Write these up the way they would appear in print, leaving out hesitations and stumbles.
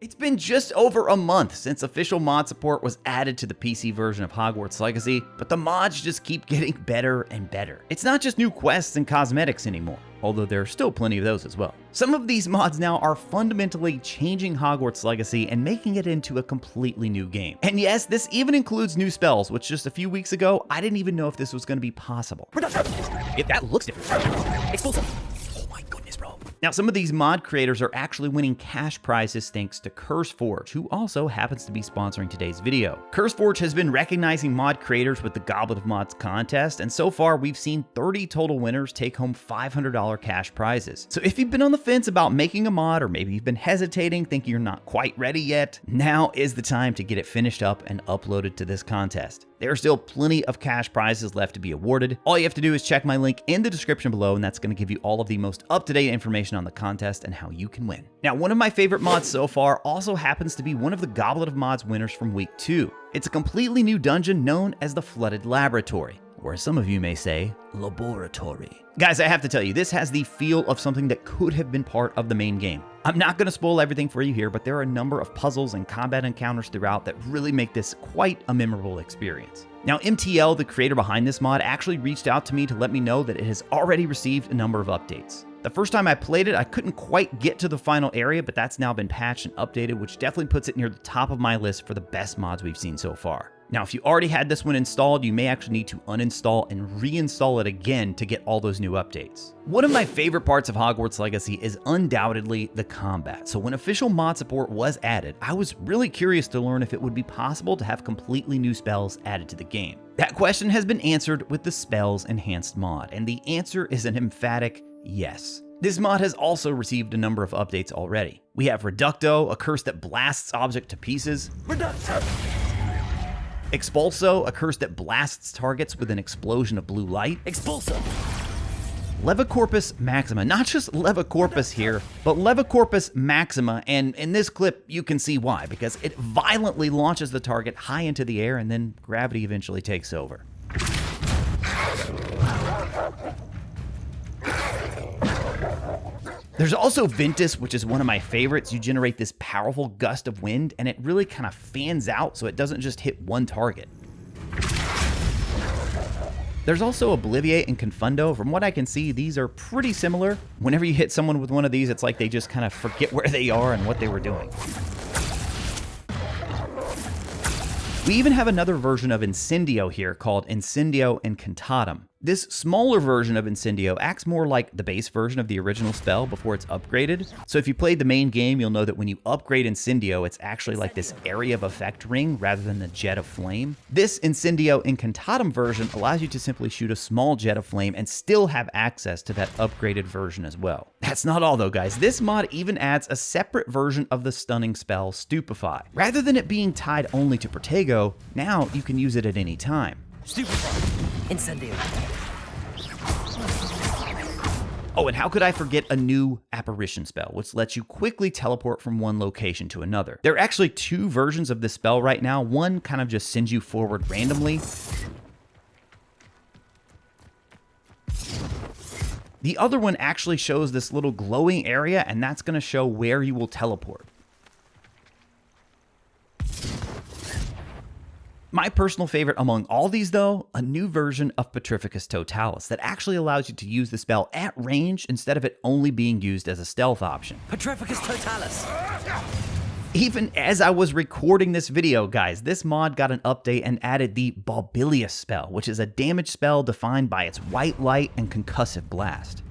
It's been just over a month since official mod support was added to the PC version of Hogwarts Legacy, but the mods just keep getting better and better. It's not just new quests and cosmetics anymore, although there are still plenty of those as well. Some of these mods now are fundamentally changing Hogwarts Legacy and making it into a completely new game. And yes, this even includes new spells, which just a few weeks ago, I didn't even know if this was going to be possible. If that looks different. Explosive. Oh my goodness, bro. Now, some of these mod creators are actually winning cash prizes thanks to CurseForge, who also happens to be sponsoring today's video. CurseForge has been recognizing mod creators with the Goblet of Mods contest, and so far we've seen 30 total winners take home $500 cash prizes. So if you've been on the fence about making a mod, or maybe you've been hesitating, thinking you're not quite ready yet, now is the time to get it finished up and uploaded to this contest. There are still plenty of cash prizes left to be awarded. All you have to do is check my link in the description below, and that's going to give you all of the most up-to-date information on the contest and how you can win. Now, one of my favorite mods so far also happens to be one of the Goblet of Mods winners from week 2. It's a completely new dungeon known as the Flooded Laboratory, or as some of you may say, Laboratory. Guys, I have to tell you, this has the feel of something that could have been part of the main game. I'm not going to spoil everything for you here, but there are a number of puzzles and combat encounters throughout that really make this quite a memorable experience. Now, MTL, the creator behind this mod, actually reached out to me to let me know that it has already received a number of updates. The first time I played it, I couldn't quite get to the final area, but that's now been patched and updated, which definitely puts it near the top of my list for the best mods we've seen so far. Now, if you already had this one installed, you may actually need to uninstall and reinstall it again to get all those new updates. One of my favorite parts of Hogwarts Legacy is undoubtedly the combat. So when official mod support was added, I was really curious to learn if it would be possible to have completely new spells added to the game. That question has been answered with the Spells Enhanced mod, and the answer is an emphatic yes. This mod has also received a number of updates already. We have Reducto, a curse that blasts object to pieces. Reducto. Expulso, a curse that blasts targets with an explosion of blue light. Expulso. Levicorpus Maxima, not just Levicorpus here, but Levicorpus Maxima, and in this clip you can see why, because it violently launches the target high into the air and then gravity eventually takes over. There's also Ventus, which is one of my favorites. You generate this powerful gust of wind, and it really kind of fans out so it doesn't just hit one target. There's also Obliviate and Confundo. From what I can see, these are pretty similar. Whenever you hit someone with one of these, it's like they just kind of forget where they are and what they were doing. We even have another version of Incendio here called Incendio Incantatum. This smaller version of Incendio acts more like the base version of the original spell before it's upgraded. So if you played the main game, you'll know that when you upgrade Incendio, it's actually like this area of effect ring rather than the jet of flame. This Incendio Incantatum version allows you to simply shoot a small jet of flame and still have access to that upgraded version as well. That's not all though, guys. This mod even adds a separate version of the stunning spell Stupefy. Rather than it being tied only to Protego, now you can use it at any time. Stupefy. Incendio. Oh, and how could I forget a new apparition spell, which lets you quickly teleport from one location to another. There are actually two versions of this spell right now. One kind of just sends you forward randomly. The other one actually shows this little glowing area, and that's going to show where you will teleport. My personal favorite among all these though, a new version of Petrificus Totalis that actually allows you to use the spell at range instead of it only being used as a stealth option. Petrificus Totalis. Even as I was recording this video, guys, this mod got an update and added the Baubilius spell, which is a damage spell defined by its white light and concussive blast.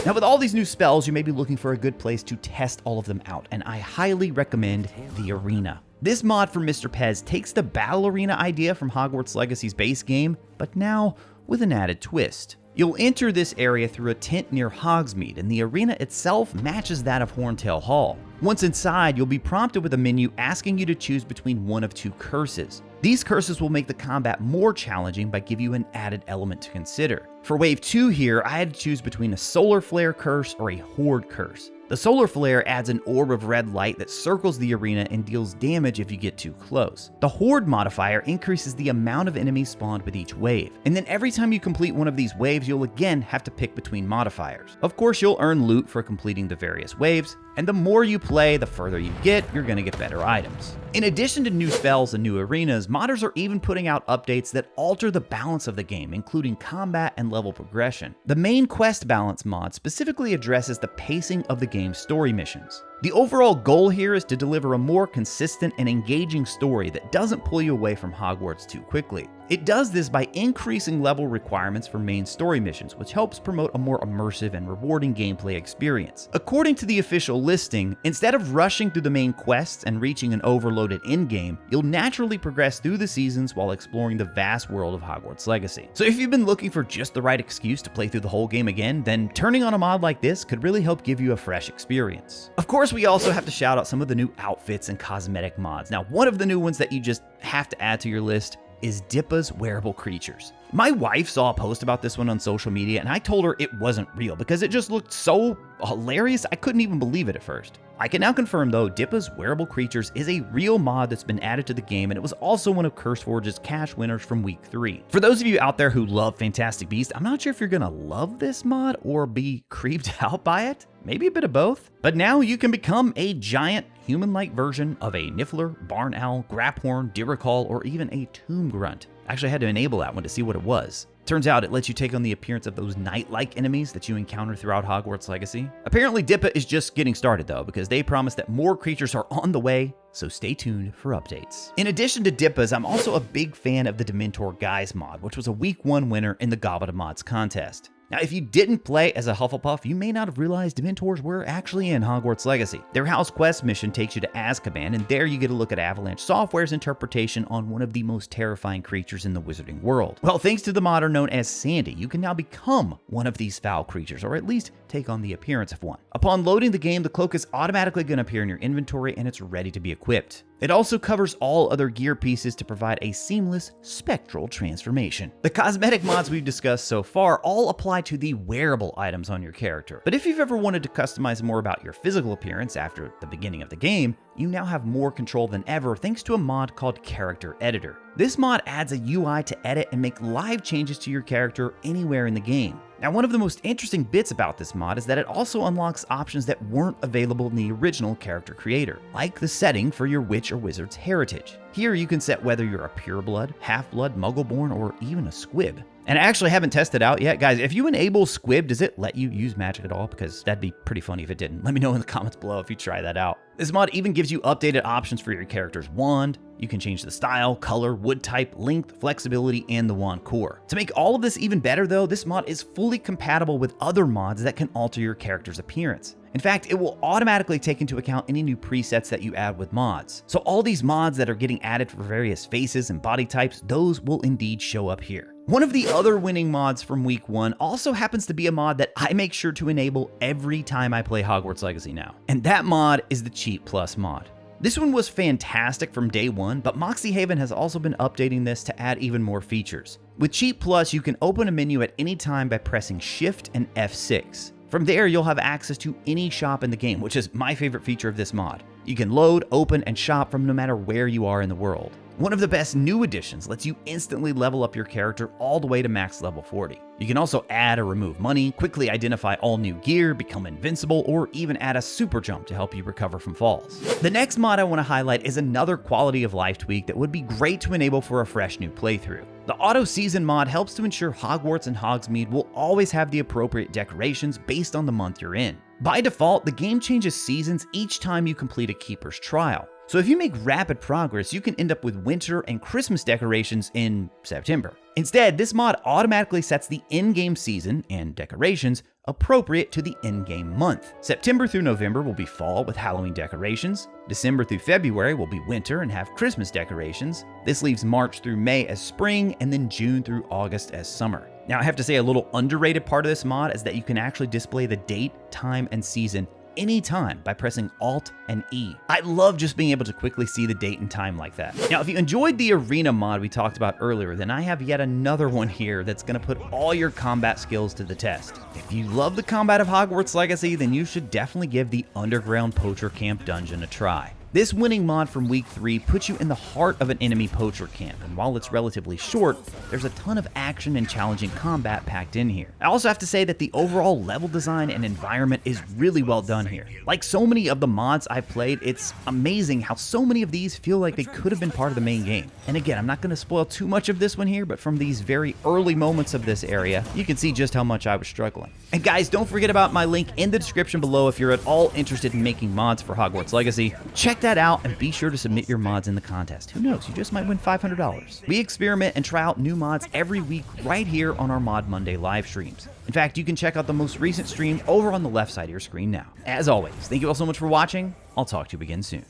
Now, with all these new spells, you may be looking for a good place to test all of them out, and I highly recommend the Arena. This mod from Mr. Pez takes the battle arena idea from Hogwarts Legacy's base game, but now with an added twist. You'll enter this area through a tent near Hogsmeade, and the arena itself matches that of Horntail Hall. Once inside, you'll be prompted with a menu asking you to choose between one of two curses. These curses will make the combat more challenging by giving you an added element to consider. For Wave 2 here, I had to choose between a Solar Flare curse or a Horde curse. The Solar Flare adds an orb of red light that circles the arena and deals damage if you get too close. The Horde modifier increases the amount of enemies spawned with each wave, and then every time you complete one of these waves, you'll again have to pick between modifiers. Of course, you'll earn loot for completing the various waves, And the more you play, the further you get, you're going to get better items. In addition to new spells and new arenas, modders are even putting out updates that alter the balance of the game, including combat and level progression. The main quest balance mod specifically addresses the pacing of the game's story missions. The overall goal here is to deliver a more consistent and engaging story that doesn't pull you away from Hogwarts too quickly. It does this by increasing level requirements for main story missions, which helps promote a more immersive and rewarding gameplay experience. According to the official listing, instead of rushing through the main quests and reaching an overloaded endgame, you'll naturally progress through the seasons while exploring the vast world of Hogwarts Legacy. So if you've been looking for just the right excuse to play through the whole game again, then turning on a mod like this could really help give you a fresh experience. Of course, we also have to shout out some of the new outfits and cosmetic mods. Now, one of the new ones that you just have to add to your list is Dippa's wearable creatures. My wife saw a post about this one on social media, and I told her it wasn't real because it just looked so hilarious I couldn't even believe it at first. I can now confirm though, Dippa's wearable creatures is a real mod that's been added to the game, and it was also one of CurseForge's cash winners from week 3. For those of you out there who love Fantastic Beasts, I'm not sure if you're gonna love this mod or be creeped out by it. Maybe a bit of both. But now you can become a giant human-like version of a Niffler, Barn Owl, Graphorn, Diricol, or even a Tomb Grunt. I actually had to enable that one to see what it was. Turns out it lets you take on the appearance of those knight-like enemies that you encounter throughout Hogwarts Legacy. Apparently Dippa is just getting started though, because they promise that more creatures are on the way, so stay tuned for updates. In addition to Dippa's, I'm also a big fan of the Dementor Guys mod, which was a week 1 winner in the Goblet of Mods contest. Now, if you didn't play as a Hufflepuff, you may not have realized Dementors were actually in Hogwarts Legacy. Their house quest mission takes you to Azkaban, and there you get a look at Avalanche Software's interpretation on one of the most terrifying creatures in the wizarding world. Well, thanks to the modder known as Sandy, you can now become one of these foul creatures, or at least take on the appearance of one. Upon loading the game, the cloak is automatically going to appear in your inventory, and it's ready to be equipped. It also covers all other gear pieces to provide a seamless spectral transformation. The cosmetic mods we've discussed so far all apply to the wearable items on your character. But if you've ever wanted to customize more about your physical appearance after the beginning of the game, you now have more control than ever thanks to a mod called Character Editor. This mod adds a UI to edit and make live changes to your character anywhere in the game. Now, one of the most interesting bits about this mod is that it also unlocks options that weren't available in the original character creator, like the setting for your witch or wizard's heritage. Here you can set whether you're a pureblood, half-blood, muggle-born, or even a squib. And I actually haven't tested out yet. Guys, if you enable squib, does it let you use magic at all? Because that'd be pretty funny if it didn't. Let me know in the comments below if you try that out. This mod even gives you updated options for your character's wand. You can change the style, color, wood type, length, flexibility, and the wand core. To make all of this even better though, this mod is fully compatible with other mods that can alter your character's appearance. In fact, it will automatically take into account any new presets that you add with mods. So all these mods that are getting added for various faces and body types, those will indeed show up here. One of the other winning mods from week 1 also happens to be a mod that I make sure to enable every time I play Hogwarts Legacy now. And that mod is the Cheat Plus mod. This one was fantastic from day 1, but Moxie Haven has also been updating this to add even more features. With Cheat Plus, you can open a menu at any time by pressing Shift and F6. From there, you'll have access to any shop in the game, which is my favorite feature of this mod. You can load, open, and shop from no matter where you are in the world. One of the best new additions lets you instantly level up your character all the way to max level 40. You can also add or remove money, quickly identify all new gear, become invincible, or even add a super jump to help you recover from falls. The next mod I want to highlight is another quality of life tweak that would be great to enable for a fresh new playthrough. The Auto Season mod helps to ensure Hogwarts and Hogsmeade will always have the appropriate decorations based on the month you're in. By default, the game changes seasons each time you complete a Keeper's Trial. So if you make rapid progress, you can end up with winter and Christmas decorations in September. Instead, this mod automatically sets the in-game season and decorations appropriate to the in-game month. September through November will be fall with Halloween decorations. December through February will be winter and have Christmas decorations. This leaves March through May as spring, and then June through August as summer. Now, I have to say a little underrated part of this mod is that you can actually display the date, time, and season anytime by pressing Alt and E. I love just being able to quickly see the date and time like that. Now, if you enjoyed the arena mod we talked about earlier, then I have yet another one here that's going to put all your combat skills to the test. If you love the combat of Hogwarts Legacy, then you should definitely give the Underground Poacher Camp dungeon a try. This winning mod from week 3 puts you in the heart of an enemy poacher camp, and while it's relatively short, there's a ton of action and challenging combat packed in here. I also have to say that the overall level design and environment is really well done here. Like so many of the mods I've played, it's amazing how so many of these feel like they could have been part of the main game. And again, I'm not going to spoil too much of this one here, but from these very early moments of this area, you can see just how much I was struggling. And guys, don't forget about my link in the description below if you're at all interested in making mods for Hogwarts Legacy. Check that out and be sure to submit your mods in the contest. Who knows, you just might win $500. We experiment and try out new mods every week right here on our Mod Monday live streams. In fact, you can check out the most recent stream over on the left side of your screen now. As always, thank you all so much for watching. I'll talk to you again soon.